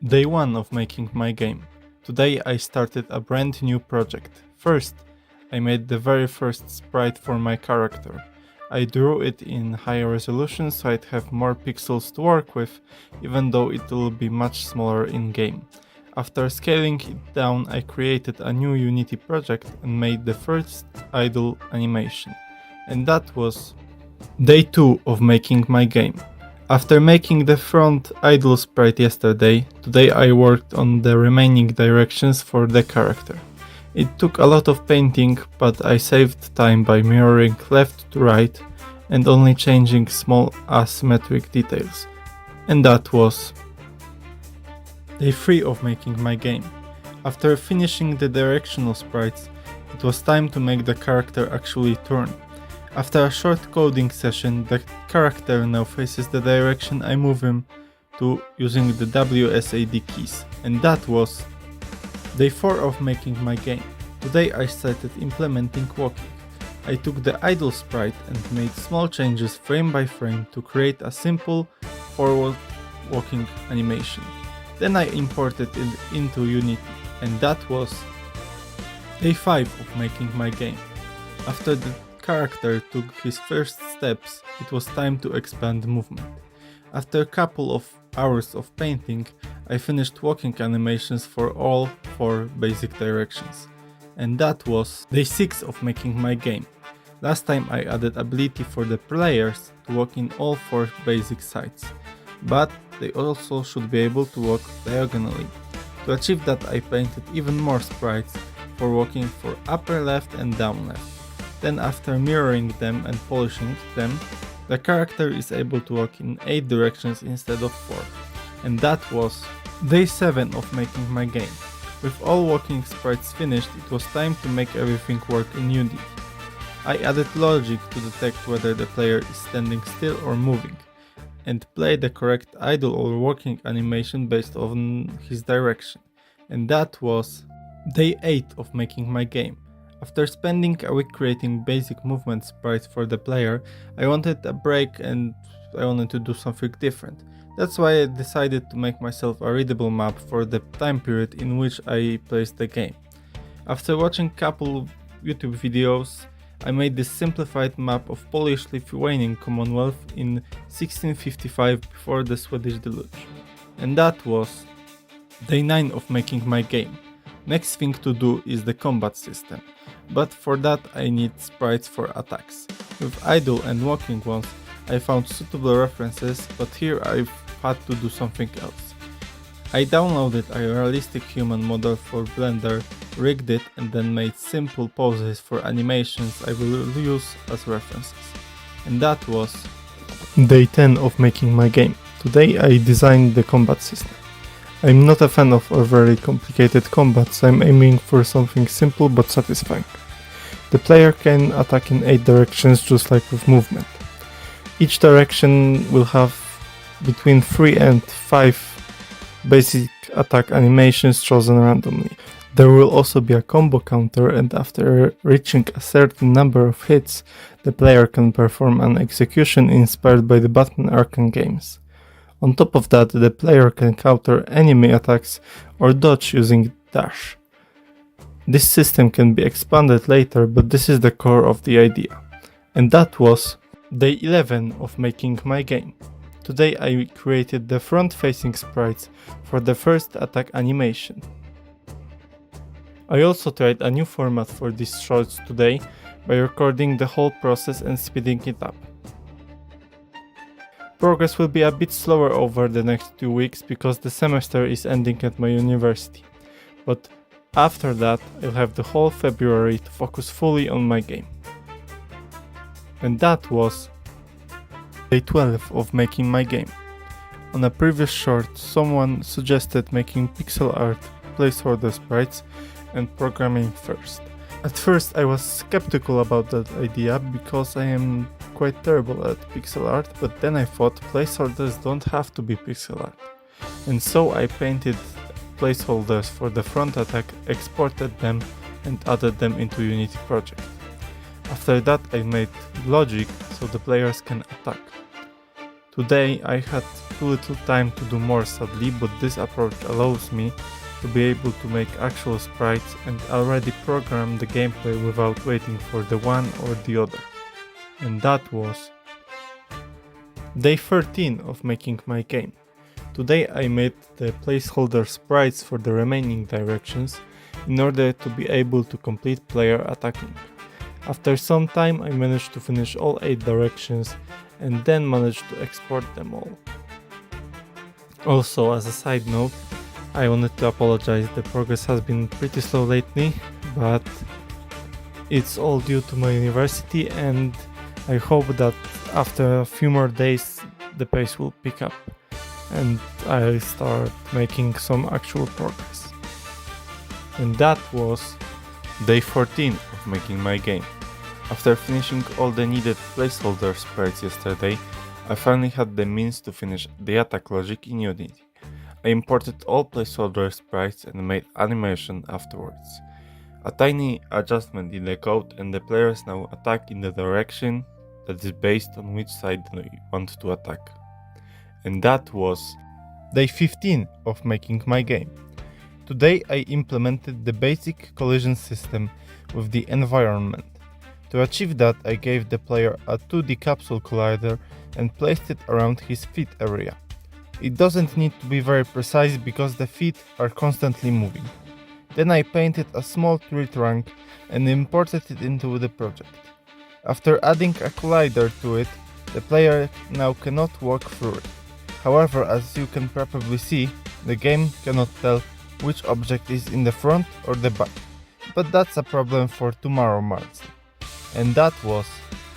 Day 1 of making my game. Today I started a brand new project. First, I made the very first sprite for my character. I drew it in higher resolution so I'd have more pixels to work with, even though it will be much smaller in game. After scaling it down, I created a new Unity project and made the first idle animation. And that was day 2 of making my game. After making the front idle sprite yesterday, today I worked on the remaining directions for the character. It took a lot of painting, but I saved time by mirroring left to right and only changing small asymmetric details. And that was day 3 of making my game. After finishing the directional sprites, it was time to make the character actually turn. After a short coding session, the character now faces the direction I move him to using the WSAD keys, and that was day 4 of making my game. Today I started implementing walking. I took the idle sprite and made small changes frame by frame to create a simple forward walking animation. Then I imported it into Unity, and that was day 5 of making my game. After the character took his first steps, it was time to expand movement. After a couple of hours of painting, I finished walking animations for all 4 basic directions. And that was day 6 of making my game. Last time I added ability for the players to walk in all 4 basic sides, but they also should be able to walk diagonally. To achieve that, I painted even more sprites for walking for upper left and down left. Then after mirroring them and polishing them, the character is able to walk in 8 directions instead of 4. And that was day 7 of making my game. With all walking sprites finished, it was time to make everything work in Unity. I added logic to detect whether the player is standing still or moving, and play the correct idle or walking animation based on his direction. And that was day 8 of making my game. After spending a week creating basic movement sprites for the player, I wanted a break and I wanted to do something different. That's why I decided to make myself a readable map for the time period in which I placed the game. After watching a couple YouTube videos, I made this simplified map of Polish-Lithuanian Commonwealth in 1655 before the Swedish deluge. And that was day 9 of making my game. Next thing to do is the combat system, but for that I need sprites for attacks. With idle and walking ones I found suitable references, but here I've had to do something else. I downloaded a realistic human model for Blender, rigged it and then made simple poses for animations I will use as references. And that was day 10 of making my game. Today I designed the combat system. I'm not a fan of overly complicated combat, so I'm aiming for something simple but satisfying. The player can attack in 8 directions just like with movement. Each direction will have between 3 and 5 basic attack animations chosen randomly. There will also be a combo counter, and after reaching a certain number of hits, the player can perform an execution inspired by the Batman Arkham games. On top of that, the player can counter enemy attacks or dodge using dash. This system can be expanded later, but this is the core of the idea. And that was day 11 of making my game. Today I created the front-facing sprites for the first attack animation. I also tried a new format for these shorts today by recording the whole process and speeding it up. Progress will be a bit slower over the next 2 weeks because the semester is ending at my university, but after that I'll have the whole February to focus fully on my game. And that was day 12 of making my game. On a previous short, someone suggested making pixel art, placeholder sprites, and programming first. At first I was skeptical about that idea because I am quite terrible at pixel art, but then I thought placeholders don't have to be pixel art. And so I painted placeholders for the front attack, exported them and added them into Unity project. After that I made logic so the players can attack. Today I had too little time to do more sadly, but this approach allows me to be able to make actual sprites and already program the gameplay without waiting for the one or the other. And that was day 13 of making my game. Today I made the placeholder sprites for the remaining directions in order to be able to complete player attacking. After some time I managed to finish all 8 directions and then managed to export them all. Also, as a side note, I wanted to apologize, the progress has been pretty slow lately, but it's all due to my university and I hope that after a few more days the pace will pick up and I'll start making some actual progress. And that was day 14 of making my game. After finishing all the needed placeholder sprites yesterday, I finally had the means to finish the attack logic in Unity. I imported all placeholder sprites and made animation afterwards. A tiny adjustment in the code and the players now attack in the direction that is based on which side they want to attack. And that was day 15 of making my game. Today I implemented the basic collision system with the environment. To achieve that, I gave the player a 2D capsule collider and placed it around his feet area. It doesn't need to be very precise because the feet are constantly moving. Then I painted a small tree trunk and imported it into the project. After adding a collider to it, the player now cannot walk through it. However, as you can probably see, the game cannot tell which object is in the front or the back. But that's a problem for tomorrow March. And that was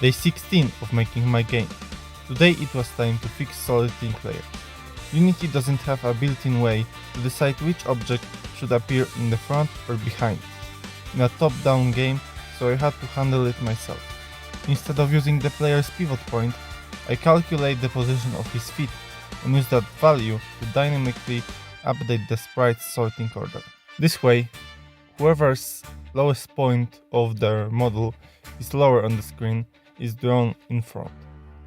day 16 of making my game. Today it was time to fix solid link layers. Unity doesn't have a built-in way to decide which object should appear in the front or behind in a top-down game, so I had to handle it myself. Instead of using the player's pivot point, I calculate the position of his feet and use that value to dynamically update the sprite's sorting order. This way, whoever's lowest point of their model is lower on the screen is drawn in front,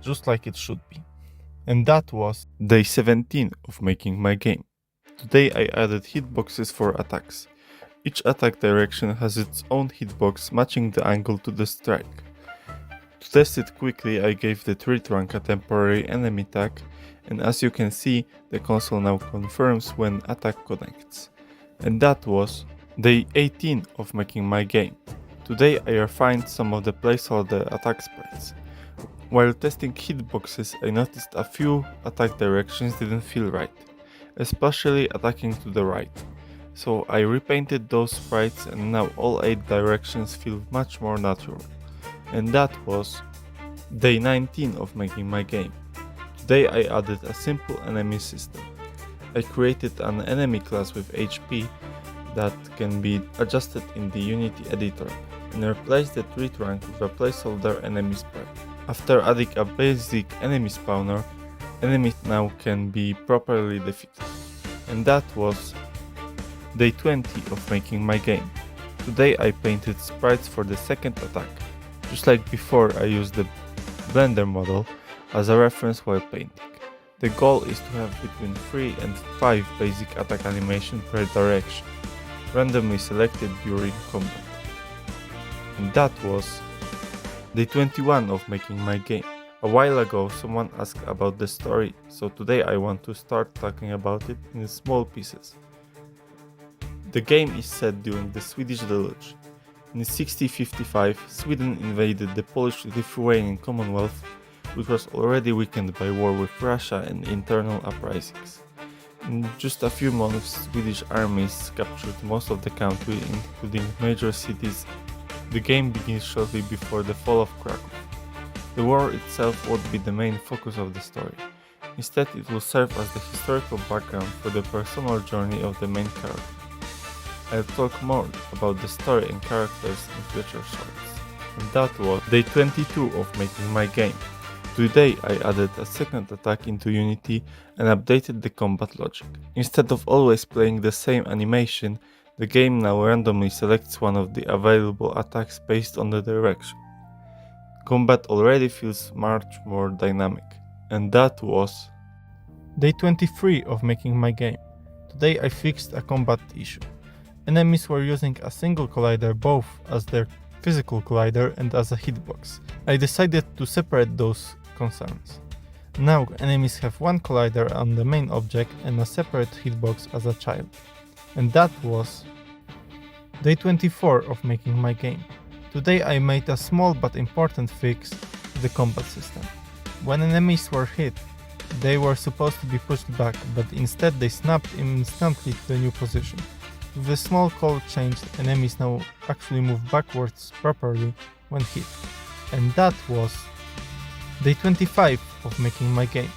just like it should be. And that was day 17 of making my game. Today I added hitboxes for attacks. Each attack direction has its own hitbox matching the angle to the strike. To test it quickly, I gave the tree trunk a temporary enemy tag, and as you can see, the console now confirms when attack connects. And that was day 18 of making my game. Today I refined some of the placeholder attack sprites. While testing hitboxes, I noticed a few attack directions didn't feel right, especially attacking to the right. So I repainted those sprites and now all 8 directions feel much more natural. And that was day 19 of making my game. Today I added a simple enemy system. I created an enemy class with HP that can be adjusted in the Unity editor and replaced the tree trunk with a placeholder enemy sprite. After adding a basic enemy spawner, enemies now can be properly defeated. And that was day 20 of making my game. Today I painted sprites for the second attack. Just like before, I used the Blender model as a reference while painting. The goal is to have between 3 and 5 basic attack animation per direction, randomly selected during combat. And that was day 21 of making my game. A while ago someone asked about the story, so today I want to start talking about it in small pieces. The game is set during the Swedish Deluge. In 1655, Sweden invaded the Polish-Lithuanian Commonwealth, which was already weakened by war with Russia and internal uprisings. In just a few months, Swedish armies captured most of the country, including major cities. The game begins shortly before the fall of Krakow. The war itself won't be the main focus of the story. Instead, it will serve as the historical background for the personal journey of the main character. I'll talk more about the story and characters in future shorts. And that was day 22 of making my game. Today I added a second attack into Unity and updated the combat logic. Instead of always playing the same animation, the game now randomly selects one of the available attacks based on the direction. Combat already feels much more dynamic. And that was Day 23 of making my game. Today I fixed a combat issue. Enemies were using a single collider both as their physical collider and as a hitbox. I decided to separate those concerns. Now enemies have one collider on the main object and a separate hitbox as a child. And that was Day 24 of making my game. Today I made a small but important fix to the combat system. When enemies were hit, they were supposed to be pushed back, but instead they snapped instantly to the new position. With a small code change, enemies now actually move backwards properly when hit. And that was Day 25 of making my game.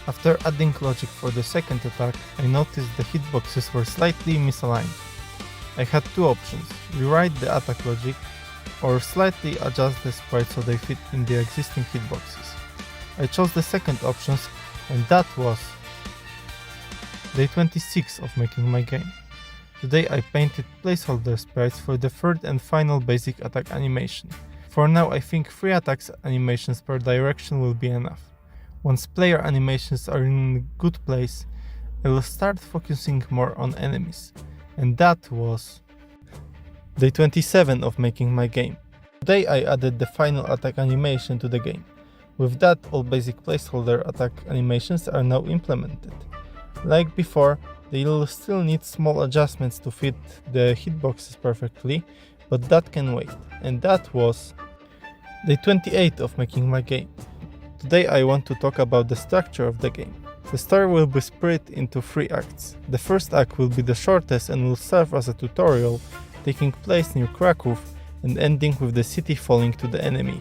After adding logic for the second attack, I noticed the hitboxes were slightly misaligned. I had two options: rewrite the attack logic or slightly adjust the sprites so they fit in the existing hitboxes. I chose the second option, and that was Day 26 of making my game. Today I painted placeholder sprites for the third and final basic attack animation. For now I think 3 attacks animations per direction will be enough. Once player animations are in a good place, I will start focusing more on enemies. And that was Day 27 of making my game. Today I added the final attack animation to the game. With that, all basic placeholder attack animations are now implemented. Like before, they will still need small adjustments to fit the hitboxes perfectly, but that can wait. And that was Day 28 of making my game. Today I want to talk about the structure of the game. The story will be split into 3 acts. The first act will be the shortest and will serve as a tutorial, taking place near Krakow and ending with the city falling to the enemy.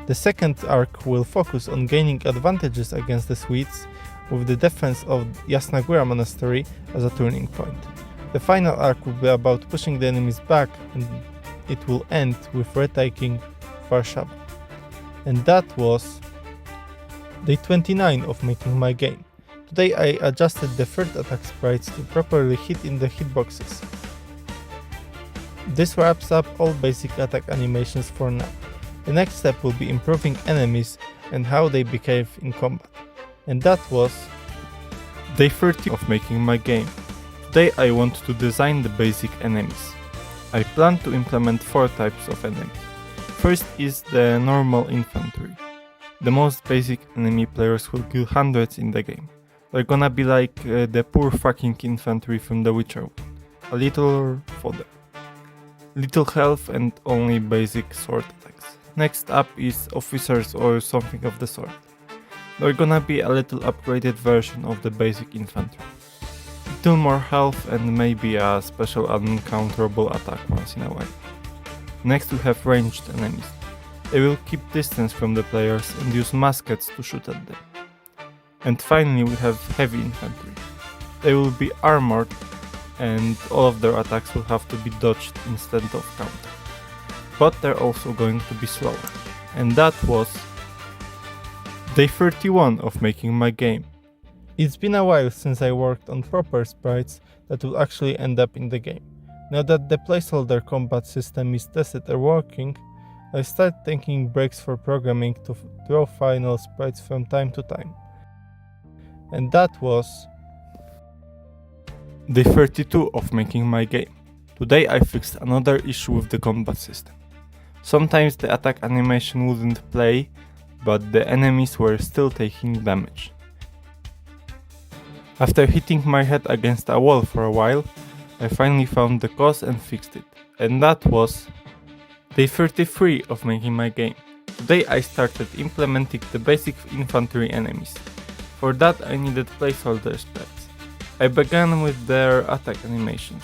The second arc will focus on gaining advantages against the Swedes, with the defense of Jasna Góra Monastery as a turning point. The final arc will be about pushing the enemies back, and it will end with retaking Warsaw. And that was Day 29 of making my game. Today I adjusted the third attack sprites to properly hit in the hitboxes. This wraps up all basic attack animations for now. The next step will be improving enemies and how they behave in combat. And that was Day 30 of making my game. Today I want to design the basic enemies. I plan to implement 4 types of enemies. First is the normal infantry. The most basic enemy players will kill hundreds in the game. They're gonna be like the poor fucking infantry from The Witcher. A little fodder. Little health and only basic sword attacks. Next up is officers or something of the sort. They're gonna be a little upgraded version of the basic infantry. Little more health and maybe a special uncounterable attack once in a while. Next we have ranged enemies. They will keep distance from the players and use muskets to shoot at them. And finally we have heavy infantry. They will be armored and all of their attacks will have to be dodged instead of countered. But they're also going to be slower. And that was Day 31 of making my game. It's been a while since I worked on proper sprites that will actually end up in the game. Now that the placeholder combat system is tested and working, I start taking breaks for programming to draw final sprites from time to time. And that was Day 32 of making my game. Today I fixed another issue with the combat system. Sometimes the attack animation wouldn't play, but the enemies were still taking damage. After hitting my head against a wall for a while, I finally found the cause and fixed it. And that was Day 33 of making my game. Today I started implementing the basic infantry enemies. For that I needed placeholder sprites. I began with their attack animations.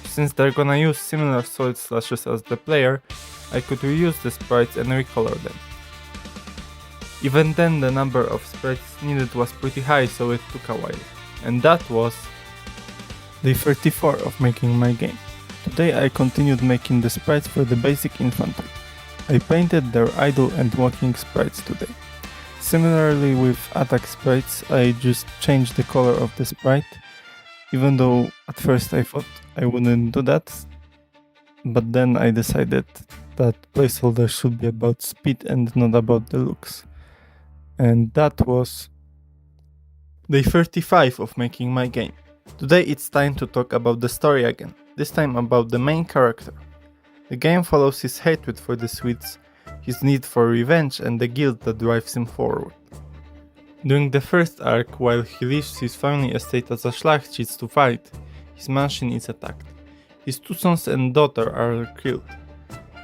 Since they're gonna use similar sword slashes as the player, I could reuse the sprites and recolor them. Even then the number of sprites needed was pretty high, so it took a while. And that was Day 34 of making my game. Today I continued making the sprites for the basic infantry. I painted their idle and walking sprites today. Similarly with attack sprites, I just changed the color of the sprite, even though at first I thought I wouldn't do that, but then I decided that placeholders should be about speed and not about the looks. And that was Day 35 of making my game. Today it's time to talk about the story again, this time about the main character. The game follows his hatred for the Swedes, his need for revenge and the guilt that drives him forward. During the first arc, while he leaves his family estate as a szlachcic to fight, his mansion is attacked. His two sons and daughter are killed.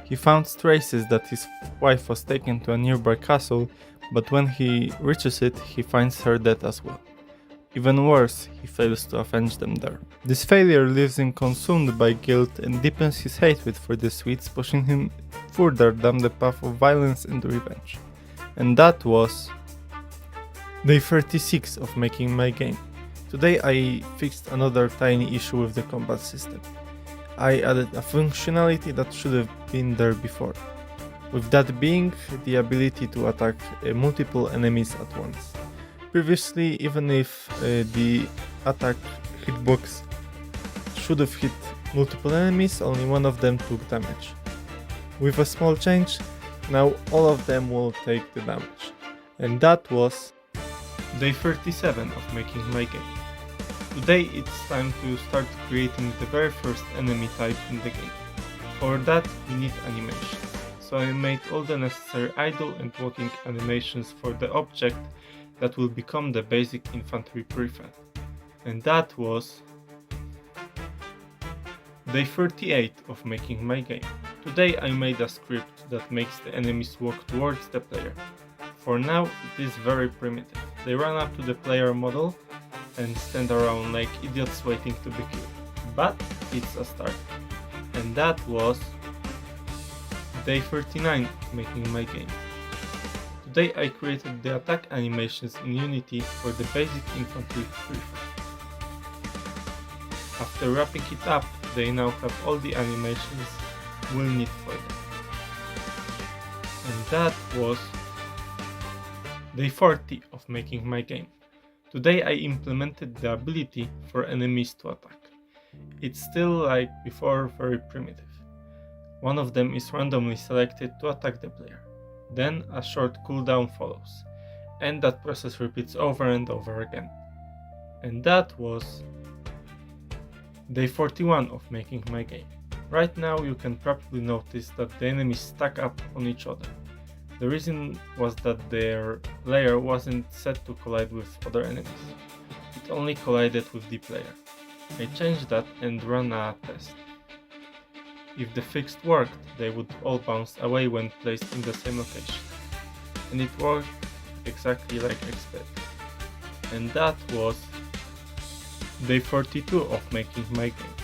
He found traces that his wife was taken to a nearby castle, but when he reaches it, he finds her dead as well. Even worse, he fails to avenge them there. This failure leaves him consumed by guilt and deepens his hatred for the Swedes, pushing him further down the path of violence and revenge. And that was Day 36 of making my game. Today I fixed another tiny issue with the combat system. I added a functionality that should have been there before, with that being the ability to attack multiple enemies at once. Previously, even if the attack hitbox should have hit multiple enemies, only one of them took damage. With a small change, now all of them will take the damage. And that was Day 37 of making my game. Today it's time to start creating the very first enemy type in the game. For that we need animations, so I made all the necessary idle and walking animations for the object that will become the basic infantry prefab. And that was Day 38 of making my game. Today I made a script that makes the enemies walk towards the player. For now it is very primitive. They run up to the player model and stand around like idiots waiting to be killed. But it's a start. And that was Day 39 of making my game. Today I created the attack animations in Unity for the basic infantry prefab. After wrapping it up, they now have all the animations we'll need for them. And that was Day 40 of making my game. Today I implemented the ability for enemies to attack. It's still like before, very primitive. One of them is randomly selected to attack the player. Then a short cooldown follows, and that process repeats over and over again. And that was Day 41 of making my game. Right now you can probably notice that the enemies stack up on each other. The reason was that their layer wasn't set to collide with other enemies. It only collided with the player. I changed that and ran a test. If the fix worked, they would all bounce away when placed in the same location. And it worked exactly like expected. And that was Day 42 of making my game.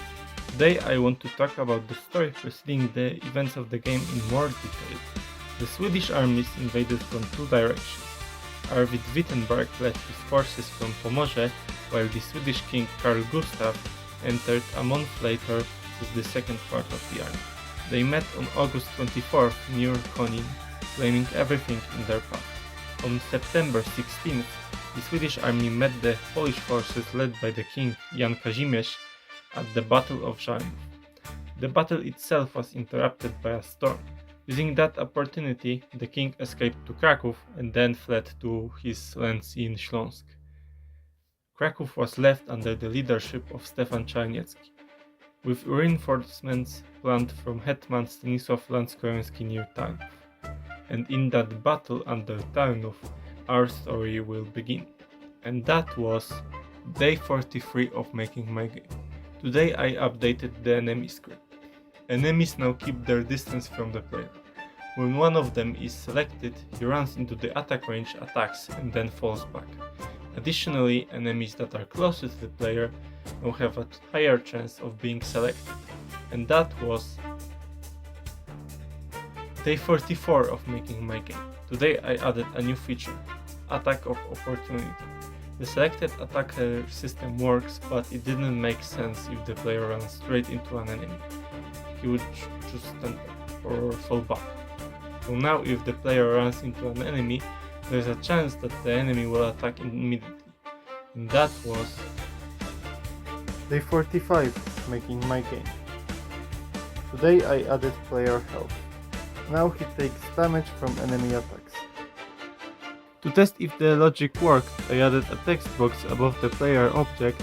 Today I want to talk about the story preceding the events of the game in more detail. The Swedish armies invaded from two directions. Arvid Wittenberg led his forces from Pomorze, while the Swedish king Carl Gustaf entered a month later with the second part of the army. They met on August 24th near Konin, claiming everything in their path. On September 16th, the Swedish army met the Polish forces led by the king Jan Kazimierz at the Battle of Jarnów. The battle itself was interrupted by a storm. Using that opportunity, the king escaped to Kraków and then fled to his lands in Śląsk. Kraków was left under the leadership of Stefan Czarniecki, with reinforcements planned from Hetman Stanisław Lanskoroński near Tarnów. And in that battle under Tarnów, our story will begin. And that was Day 43 of making my game. Today I updated the enemy script. Enemies now keep their distance from the player. When one of them is selected, he runs into the attack range, attacks, and then falls back. Additionally, enemies that are closer to the player now have a higher chance of being selected. And that was Day 44 of making my game. Today I added a new feature, Attack of Opportunity. The selected attacker system works, but it didn't make sense if the player runs straight into an enemy. He would just stand up or fall back. So now if the player runs into an enemy, there's a chance that the enemy will attack immediately. And that was Day 45 of making my game. Today I added player health. Now he takes damage from enemy attacks. To test if the logic worked, I added a text box above the player object,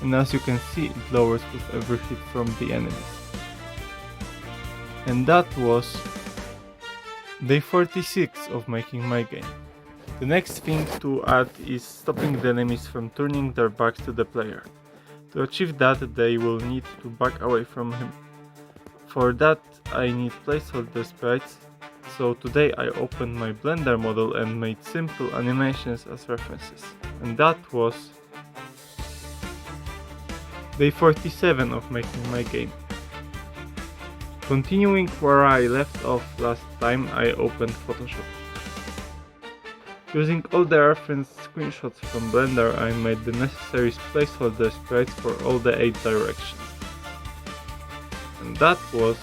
and as you can see, it lowers with every hit from the enemies. And that was day 46 of making my game. The next thing to add is stopping the enemies from turning their backs to the player. To achieve that, they will need to back away from him. For that, I need placeholder sprites, so today I opened my Blender model and made simple animations as references. And that was day 47 of making my game. Continuing where I left off last time, I opened Photoshop. Using all the reference screenshots from Blender, I made the necessary placeholder sprites for all the 8 directions. And that was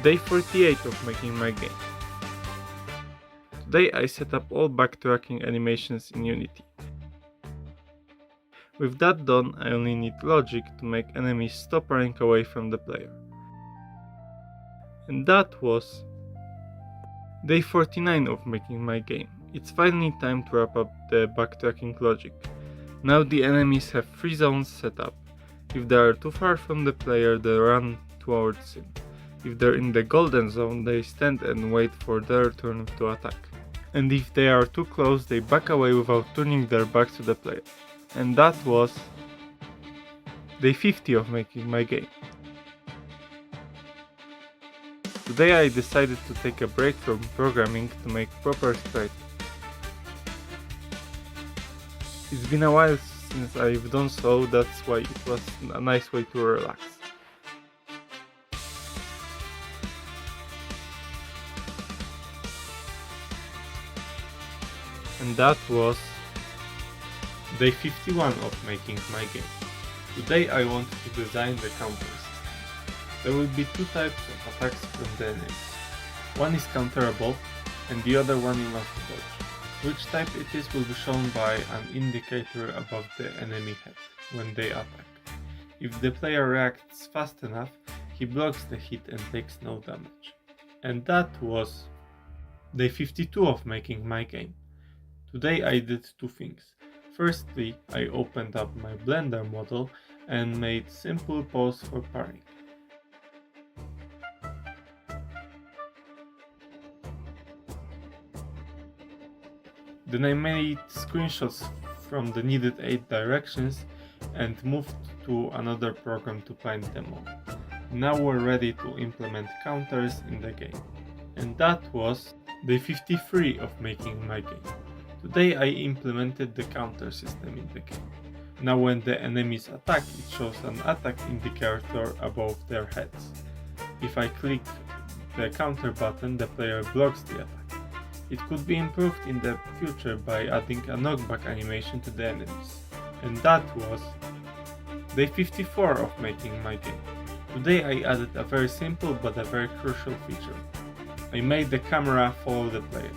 day 48 of making my game. Today I set up all backtracking animations in Unity. With that done, I only need logic to make enemies stop running away from the player. And that was day 49 of making my game. It's finally time to wrap up the backtracking logic. Now the enemies have 3 zones set up. If they are too far from the player, they run towards him. If they're in the golden zone, they stand and wait for their turn to attack. And if they are too close, they back away without turning their backs to the player. And that was day 50 of making my game. Today I decided to take a break from programming to make proper sprites. It's been a while since I've done so, that's why it was a nice way to relax. And that was day 51 of making my game. Today I want to design the counters. There will be 2 types of attacks from the enemies. One is counterable and the other one you must dodge. Which type it is will be shown by an indicator above the enemy head when they attack. If the player reacts fast enough, he blocks the hit and takes no damage. And that was day 52 of making my game. Today I did 2 things. Firstly, I opened up my Blender model and made simple pose for parrying. Then I made screenshots from the needed 8 directions and moved to another program to find them all. Now we're ready to implement counters in the game. And that was day 53 of making my game. Today I implemented the counter system in the game. Now when the enemies attack, it shows an attack indicator above their heads. If I click the counter button, the player blocks the attack. It could be improved in the future by adding a knockback animation to the enemies. And that was day 54 of making my game. Today I added a very simple but a very crucial feature. I made the camera follow the player.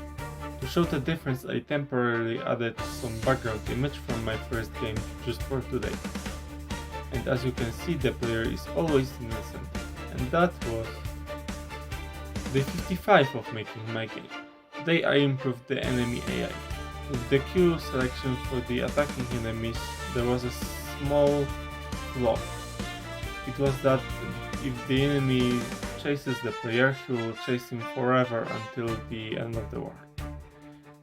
To show the difference, I temporarily added some background image from my first game just for today. And as you can see, the player is always in the center. And that was day 55 of making my game. Today I improved the enemy AI. With the Q selection for the attacking enemies, there was a small flaw. It was that if the enemy chases the player, he will chase him forever until the end of the war.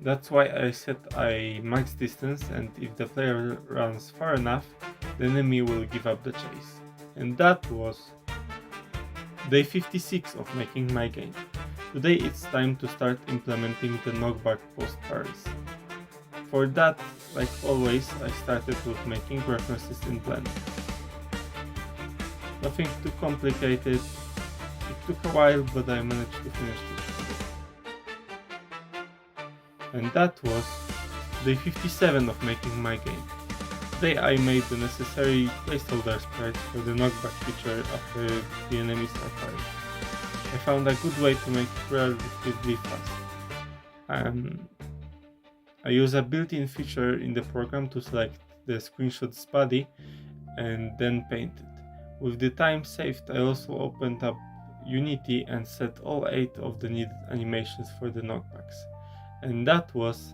That's why I set a max distance, and if the player runs far enough, the enemy will give up the chase. And that was day 56 of making my game. Today it's time to start implementing the knockback post parries. For that, like always, I started with making references in Blender. Nothing too complicated, it took a while, but I managed to finish it. And that was day 57 of making my game. Today I made the necessary placeholder sprites for the knockback feature after the enemies are parried. I found a good way to make it relatively fast. I use a built-in feature in the program to select the screenshot's body and then paint it. With the time saved, I also opened up Unity and set all 8 of the needed animations for the knockbacks. And that was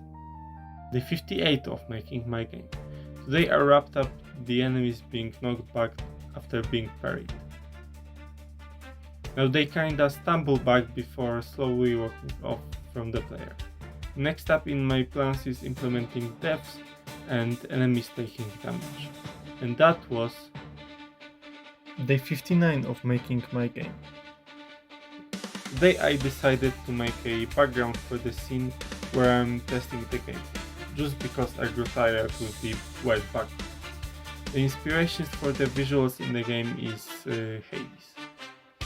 day 58 of making my game. Today I wrapped up the enemies being knocked back after being parried. Now they kinda stumble back before slowly walking off from the player. Next up in my plans is implementing deaths and enemies taking damage. And that was day 59 of making my game. Today I decided to make a background for the scene where I'm testing the game, just because I grew tired with the white background. The inspirations for the visuals in the game is Hades.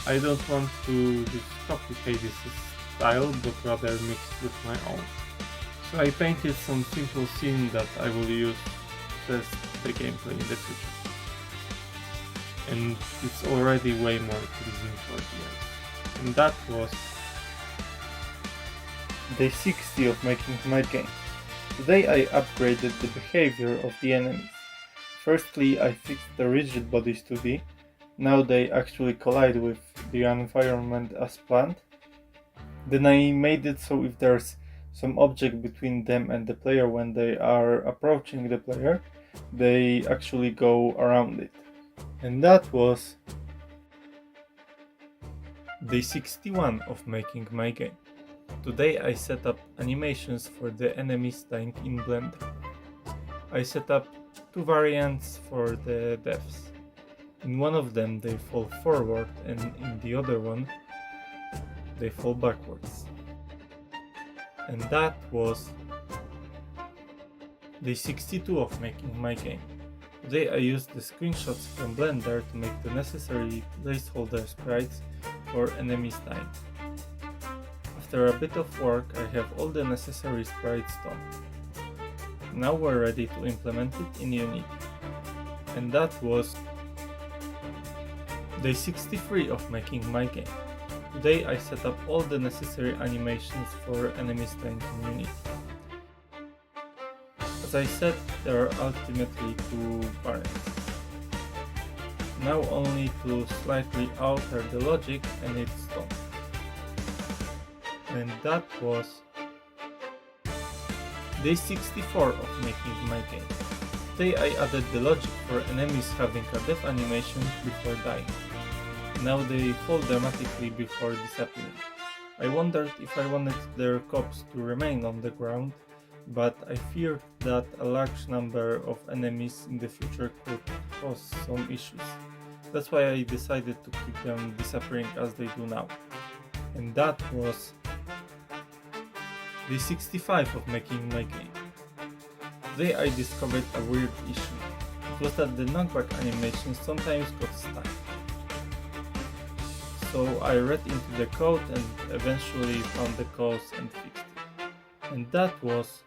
I don't want to just copy Hades' style, but rather mix it with my own. So I painted some simple scene that I will use to test the gameplay in the future. And it's already way more pleasing for the eyes. And that was day 60 of making my game. Today I upgraded the behavior of the enemies. Firstly, I fixed the rigid bodies 2D. Now they actually collide with the environment as planned. Then I made it so if there's some object between them and the player when they are approaching the player, they actually go around it. And that was day 61 of making my game. Today I set up animations for the enemies dying in Blender. I set up 2 variants for the deaths. In one of them they fall forward and in the other one they fall backwards. And that was day 62 of making my game. Today I used the screenshots from Blender to make the necessary placeholder sprites for enemies dying. After a bit of work I have all the necessary sprites done. Now we're ready to implement it in Unity. And that was day 63 of making my game. Today I set up all the necessary animations for enemies dying in Unity. As I said, there are ultimately 2 variants. Now only to slightly alter the logic and it's done. And that was day 64 of making my game. Today I added the logic for enemies having a death animation before dying. Now they fall dramatically before disappearing. I wondered if I wanted their corpse to remain on the ground, but I feared that a large number of enemies in the future could cause some issues. That's why I decided to keep them disappearing as they do now. And that was day 65 of making my game. Today I discovered a weird issue. It was that the knockback animations sometimes got stuck. So I read into the code and eventually found the cause and fixed it. And that was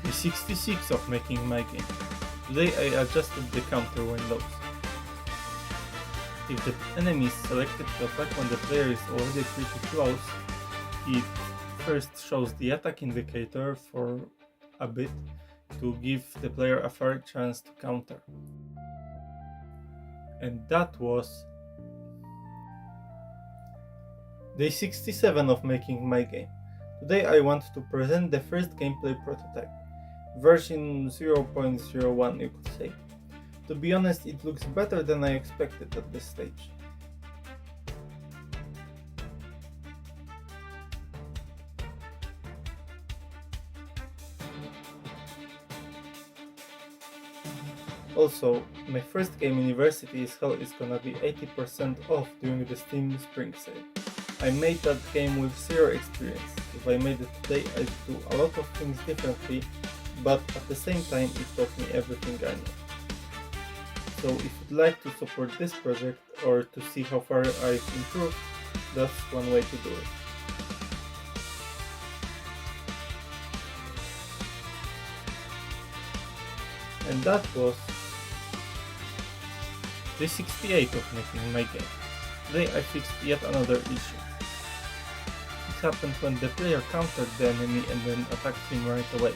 day 66 of making my game. Today I adjusted the counter windows. If the enemy is selected to attack when the player is already pretty close, it first shows the attack indicator for a bit to give the player a fair chance to counter. And that was day 67 of making my game. Today I want to present the first gameplay prototype, version 0.01 you could say. To be honest, it looks better than I expected at this stage. Also, my first game University is Hell is gonna be 80% off during the Steam Spring Sale. I made that game with zero experience. If I made it today, I'd do a lot of things differently, but at the same time it taught me everything I know. So if you'd like to support this project or to see how far I've improved, that's one way to do it. And that was day 68 of making my game. Today I fixed yet another issue. It happened when the player countered the enemy and then attacked him right away,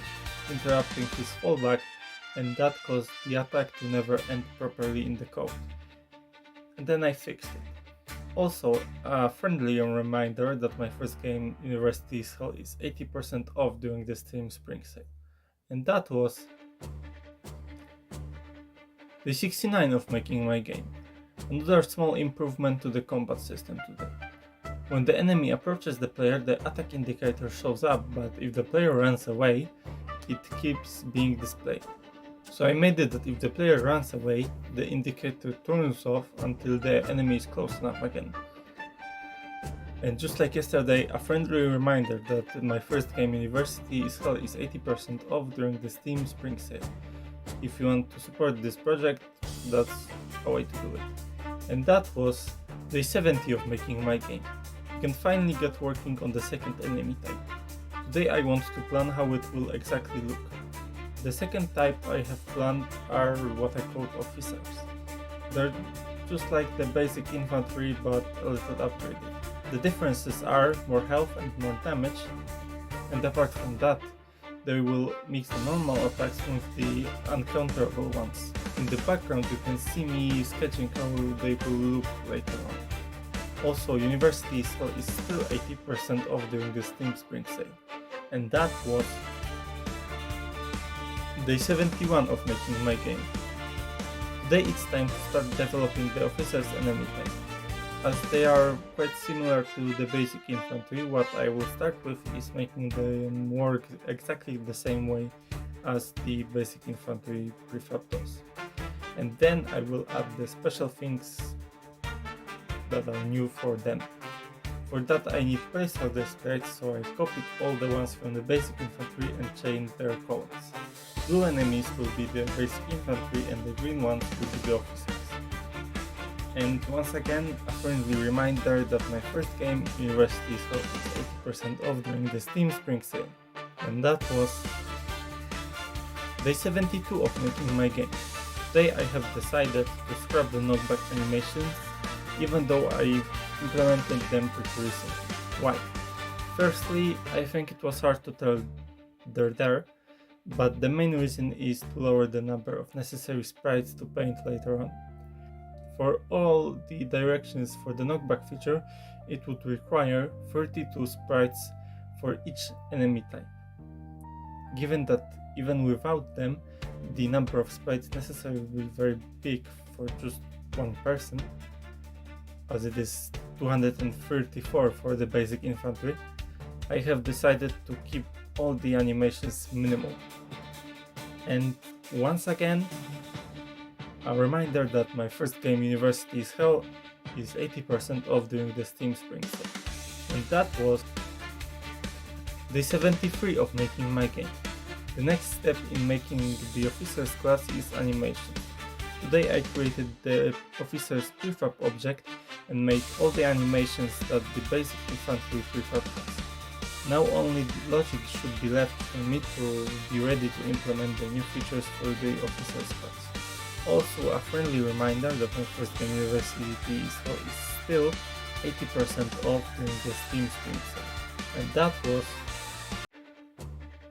interrupting his fallback, and that caused the attack to never end properly in the code. And then I fixed it. Also, a friendly reminder that my first game, University Hell, is 80% off during the Steam Spring Sale. And that was day 69 of making my game. Another small improvement to the combat system today. When the enemy approaches the player, the attack indicator shows up, but if the player runs away, it keeps being displayed. So I made it that if the player runs away, the indicator turns off until the enemy is close enough again. And just like yesterday, a friendly reminder that my first game, University Hell, is 80% off during the Steam Spring Sale. If you want to support this project, that's a way to do it. And that was day 70 of making my game. You can finally get working on the second enemy type. Today I want to plan how it will exactly look. The second type I have planned are what I call officers. They're just like the basic infantry but a little upgraded. The differences are more health and more damage, and apart from that, they will mix the normal attacks with the uncounterable ones. In the background you can see me sketching how they will look later on. Also, University Hell is still 80% off during the Steam Spring Sale, and that was day 71 of making my game. Today it's time to start developing the officer's enemy type. As they are quite similar to the basic infantry, what I will start with is making them work exactly the same way as the basic infantry prefab does. And then I will add the special things that are new for them. For that I need placeholder sprites, so I copied all the ones from the basic infantry and changed their colors. Blue enemies will be the basic infantry and the green ones will be the officers. And once again, a friendly reminder that my first game, University Hell, is 80% off during the Steam Spring Sale. And that was day 72 of making my game. Today I have decided to scrap the knockback animations, even though I implemented them pretty recently. Why? Firstly, I think it was hard to tell they're there, but the main reason is to lower the number of necessary sprites to paint later on. For all the directions for the knockback feature, it would require 32 sprites for each enemy type. Given that even without them, the number of sprites necessary will be very big for just one person, as it is 234 for the basic infantry, I have decided to keep all the animations minimal. And once again, a reminder that my first game, University Hell, is 80% off during the Steam Spring Sale. And that was day 73 of making my game. The next step in making the officer's class is animation. Today I created the officer's prefab object and made all the animations that the basic infantry prefab has. Now only the logic should be left for me to be ready to implement the new features for the officer's class. Also, a friendly reminder that my first game, University Hell, is still 80% off during the Steam Spring Sale. And that was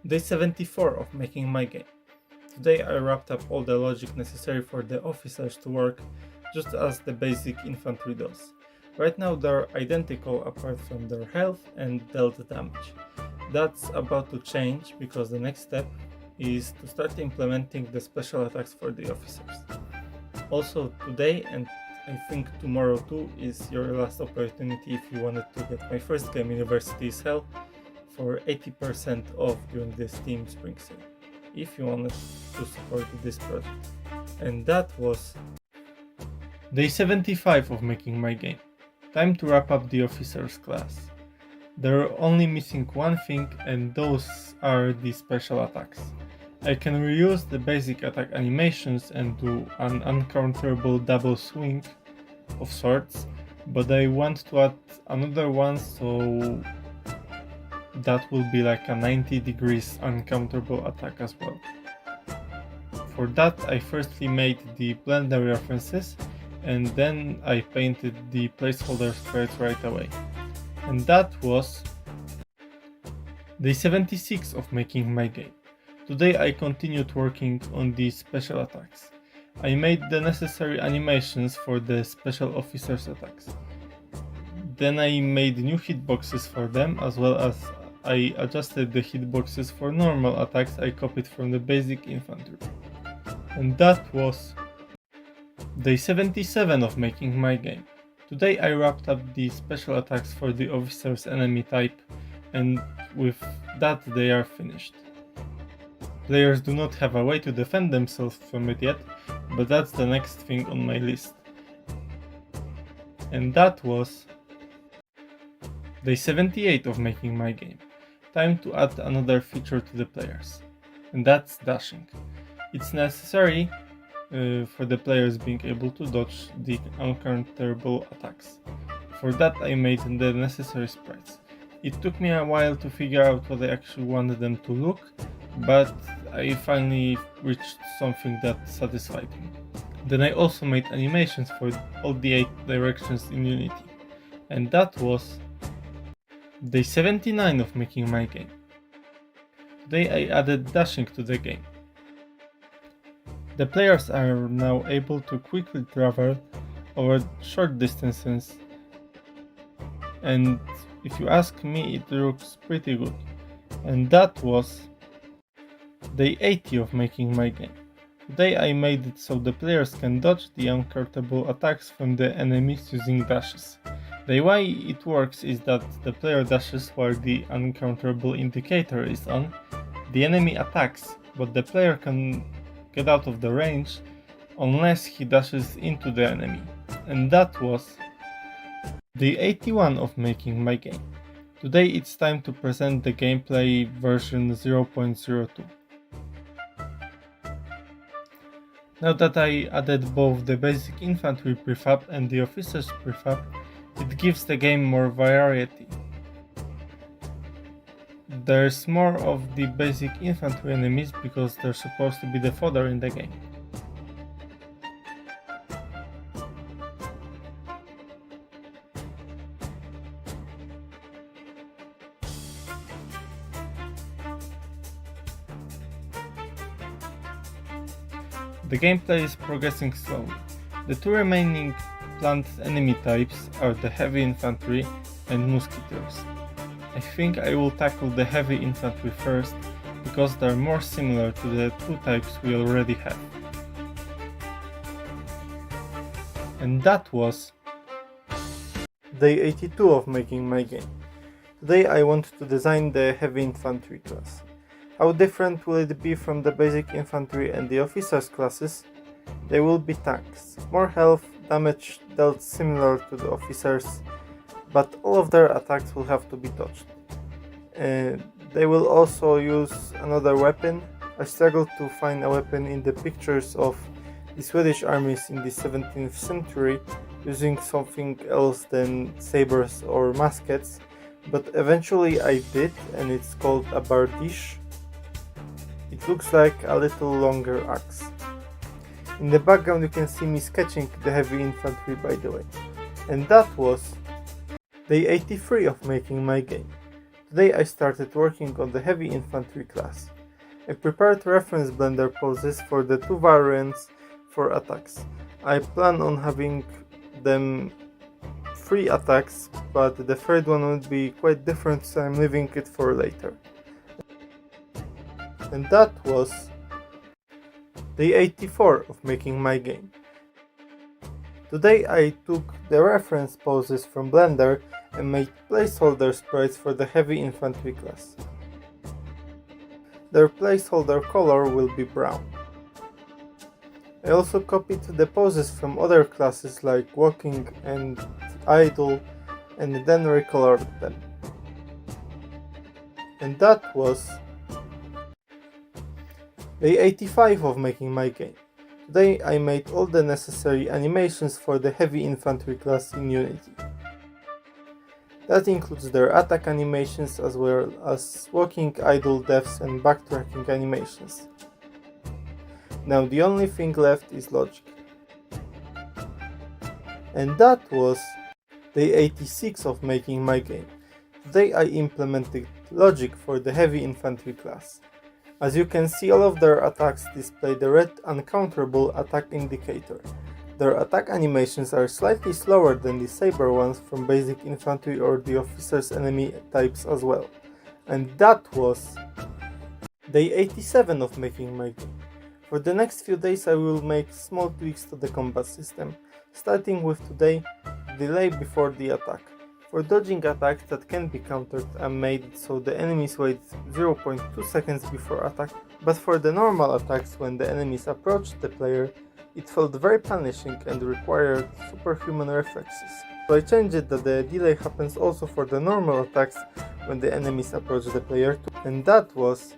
day 74 of making my game. Today I wrapped up all the logic necessary for the officers to work just as the basic infantry does. Right now they're identical apart from their health and dealt damage. That's about to change because the next step is to start implementing the special attacks for the officers. Also today, and I think tomorrow too, is your last opportunity if you wanted to get my first game, University Hell, for 80% off during the Steam Spring Sale, if you wanted to support this project. And that was day 75 of making my game. Time to wrap up the officer's class. They're only missing one thing, and those are the special attacks. I can reuse the basic attack animations and do an uncounterable double swing of sorts, but I want to add another one, so that will be like a 90 degrees uncounterable attack as well. For that I firstly made the Blender references, and then I painted the placeholder sprites right away. And that was day 76 of making my game. Today I continued working on these special attacks. I made the necessary animations for the special officers attacks. Then I made new hitboxes for them, as well as I adjusted the hitboxes for normal attacks I copied from the basic infantry. And that was day 77 of making my game. Today I wrapped up the special attacks for the officer's enemy type, and with that they are finished. Players do not have a way to defend themselves from it yet, but that's the next thing on my list. And that was day 78 of making my game. Time to add another feature to the players, and that's dashing. It's necessary for the players being able to dodge the uncounterable attacks. For that I made the necessary sprites. It took me a while to figure out what I actually wanted them to look, but I finally reached something that satisfied me. Then I also made animations for all the 8 directions in Unity, and that was day 79 of making my game. Today I added dashing to the game. The players are now able to quickly travel over short distances, and if you ask me, it looks pretty good. And that was day 80 of making my game. Today I made it so the players can dodge the uncounterable attacks from the enemies using dashes. The way it works is that the player dashes while the uncounterable indicator is on, the enemy attacks, but the player can get out of the range unless he dashes into the enemy. And that was day 81 of making my game. Today it's time to present the gameplay version 0.02. Now that I added both the basic infantry prefab and the officers prefab, it gives the game more variety. There's more of the basic infantry enemies because they're supposed to be the fodder in the game. The gameplay is progressing slowly. The 2 remaining planned enemy types are the heavy infantry and musketeers. I think I will tackle the heavy infantry first because they're more similar to the 2 types we already have. And that was day 82 of making my game. Today I want to design the heavy infantry class. How different will it be from the basic infantry and the officers classes? They will be tanks, more health, damage dealt similar to the officers, but all of their attacks will have to be dodged. They will also use another weapon. I struggled to find a weapon in the pictures of the Swedish armies in the 17th century using something else than sabers or muskets, but eventually I did, and it's called a bardiche. It looks like a little longer axe. In the background you can see me sketching the heavy infantry, by the way. And that was day 83 of making my game. Today I started working on the heavy infantry class. I prepared reference blender poses for the 2 variants for attacks. I plan on having them 3 attacks, but the third one would be quite different, so I'm leaving it for later. And that was day 84 of making my game. Today I took the reference poses from Blender and made placeholder sprites for the heavy infantry class. Their placeholder color will be brown. I also copied the poses from other classes like walking and idle and then recolored them. And that was day 85 of making my game. Today I made all the necessary animations for the heavy infantry class in Unity. That includes their attack animations as well as walking, idle, deaths and backtracking animations. Now the only thing left is logic. And that was day 86 of making my game. Today I implemented logic for the heavy infantry class. As you can see, all of their attacks display the red uncounterable attack indicator. Their attack animations are slightly slower than the saber ones from basic infantry or the officer's enemy types as well. And that was day 87 of making my game. For the next few days I will make small tweaks to the combat system, starting with today, delay before the attack. For dodging attacks that can be countered, I made it so the enemies wait 0.2 seconds before attack, but for the normal attacks when the enemies approached the player, it felt very punishing and required superhuman reflexes. So I changed it that the delay happens also for the normal attacks when the enemies approach the player too. And that was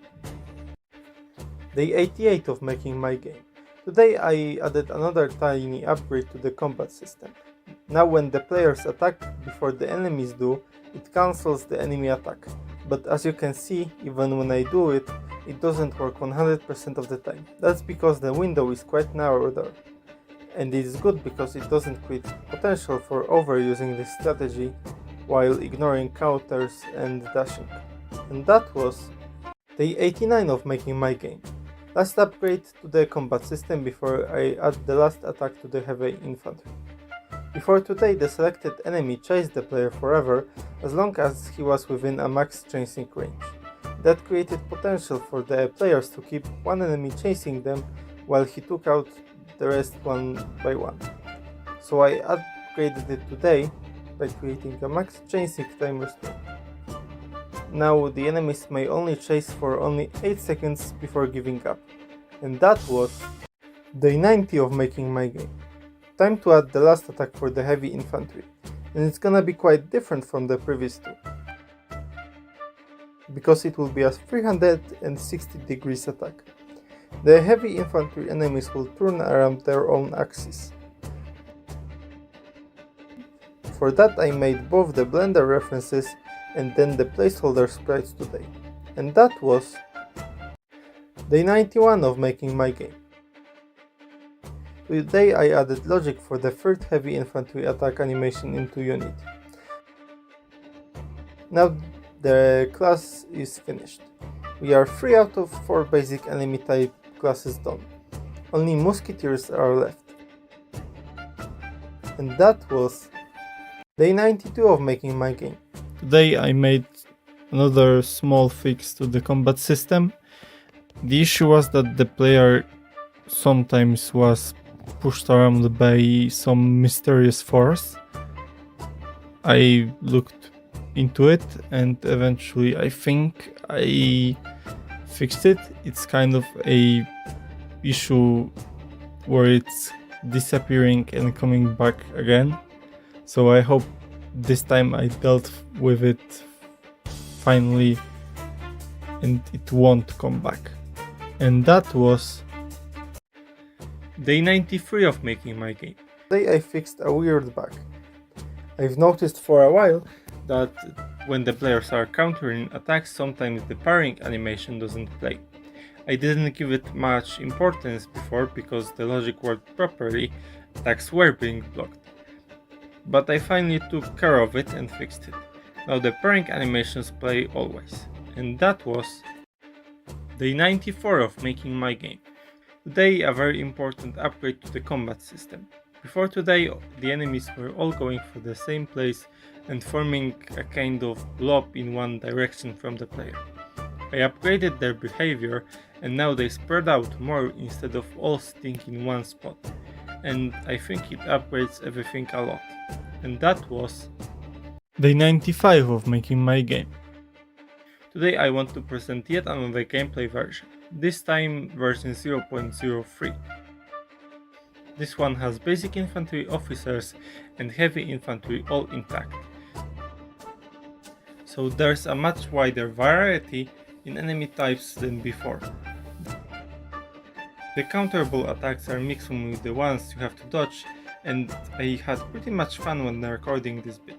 day 88 of making my game. Today I added another tiny upgrade to the combat system. Now when the players attack before the enemies do, it cancels the enemy attack. But as you can see, even when I do it, it doesn't work 100% of the time. That's because the window is quite narrow there. And it is good because it doesn't create potential for overusing this strategy while ignoring counters and dashing. And that was day 89 of making my game. Last upgrade to the combat system before I add the last attack to the heavy infantry. Before today, the selected enemy chased the player forever as long as he was within a max chasing range. That created potential for the players to keep one enemy chasing them while he took out the rest one by one. So I upgraded it today by creating a max chasing time restraint. Now the enemies may only chase for only 8 seconds before giving up. And that was day 90 of making my game. Time to add the last attack for the heavy infantry, and it's gonna be quite different from the previous two, because it will be a 360 degrees attack. The heavy infantry enemies will turn around their own axis. For that I made both the Blender references and then the placeholder sprites today, and that was day 91 of making my game. Today I added logic for the third heavy infantry attack animation into Unity. Now the class is finished. We are 3 out of 4 basic enemy type classes done. Only musketeers are left. And that was day 92 of making my game. Today I made another small fix to the combat system. The issue was that the player sometimes was pushed around by some mysterious force. I looked into it and eventually I think I fixed it. It's kind of a issue where it's disappearing and coming back again. So I hope this time I dealt with it finally and it won't come back. And that was day 93 of making my game. Today I fixed a weird bug. I've noticed for a while that when the players are countering attacks, sometimes the parrying animation doesn't play. I didn't give it much importance before because the logic worked properly, attacks were being blocked. But I finally took care of it and fixed it. Now the parrying animations play always. And that was day 94 of making my game. Today a very important upgrade to the combat system. Before today the enemies were all going for the same place and forming a kind of blob in one direction from the player. I upgraded their behavior and now they spread out more instead of all sitting in one spot. And I think it upgrades everything a lot. And that was day 95 of making my game. Today I want to present yet another gameplay version, this time version 0.03. This one has basic infantry officers and heavy infantry all intact. So there's a much wider variety in enemy types than before. The counterable attacks are mixing with the ones you have to dodge, and I had pretty much fun when recording this bit.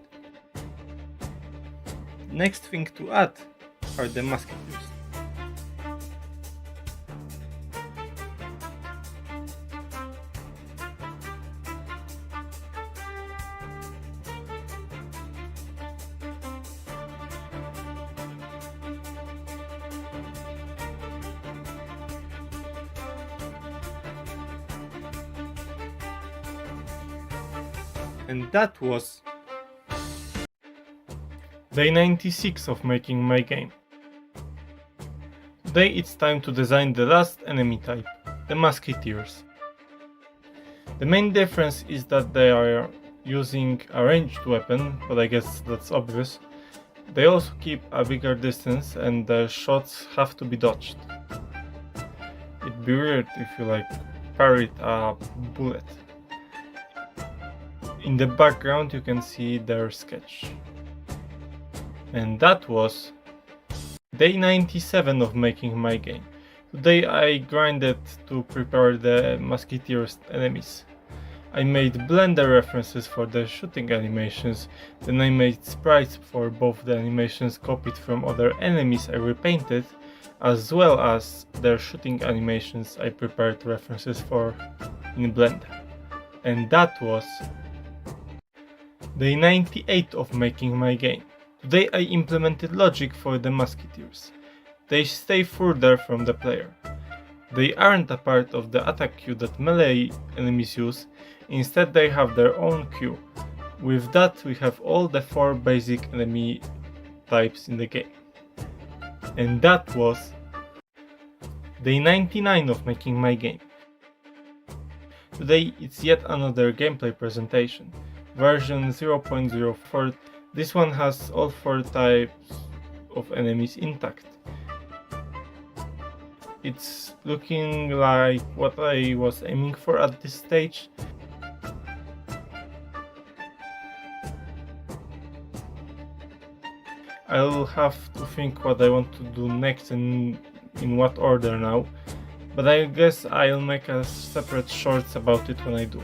Next thing to add are the musketeers. And that was day 96 of making my game. Today it's time to design the last enemy type, the Musketeers. The main difference is that they are using a ranged weapon, but I guess that's obvious. They also keep a bigger distance and their shots have to be dodged. It'd be weird if you parried a bullet. In the background you can see their sketch. And that was day 97 of making my game. Today I grinded to prepare the Musketeers enemies. I made Blender references for the shooting animations, then I made sprites for both the animations copied from other enemies I repainted, as well as their shooting animations I prepared references for in Blender. And that was day 98 of making my game. Today I implemented logic for the Musketeers. They stay further from the player. They aren't a part of the attack queue that melee enemies use, instead they have their own queue. With that we have all the 4 basic enemy types in the game. And that was day 99 of making my game. Today it's yet another gameplay presentation, version 0.04. This one has all 4 types of enemies intact. It's looking like what I was aiming for at this stage. I'll have to think what I want to do next and in what order now, but I guess I'll make a separate shorts about it when I do.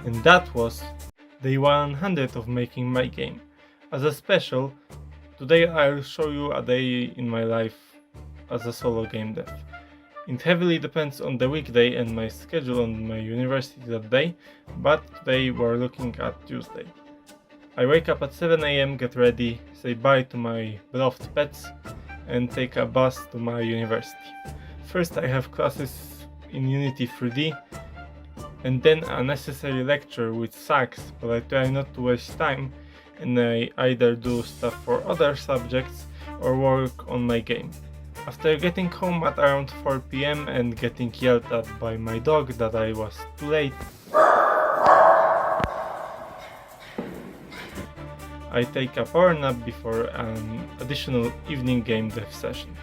And that was day 100 of making my game. As a special, today I'll show you a day in my life as a solo game dev. It heavily depends on the weekday and my schedule on my university that day, but today we're looking at Tuesday. I wake up at 7 AM, get ready, say bye to my beloved pets, and take a bus to my university. First I have classes in Unity 3D, and then a necessary lecture with sax, but I try not to waste time and I either do stuff for other subjects or work on my game. After getting home at around 4 PM and getting yelled at by my dog that I was too late, I take a power nap before an additional evening game dev session.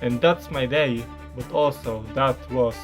And that's my day, but also that was